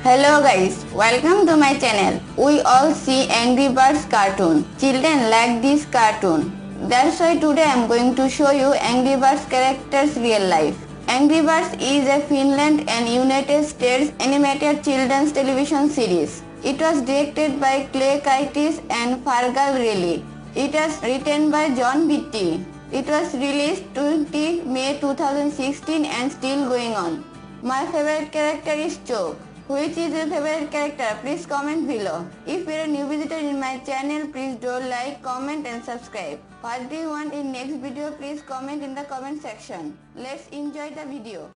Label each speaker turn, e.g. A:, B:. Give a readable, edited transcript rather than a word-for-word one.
A: Hello guys, welcome to my channel. We all see Angry Birds cartoon. Children like this cartoon. That's why today I am going to show you Angry Birds characters real life. Angry Birds is a Finland and United States animated children's television series. It was directed by Clay Kaitis and Fargal Riley. It was written by John Beatty. It was released 20 May 2016 and still going on. My favorite character is Choke. Which is your favorite character? Please comment below. If you are a new visitor in my channel, please do like, comment and subscribe. What do you want in next video? Please comment in the comment section. Let's enjoy the video.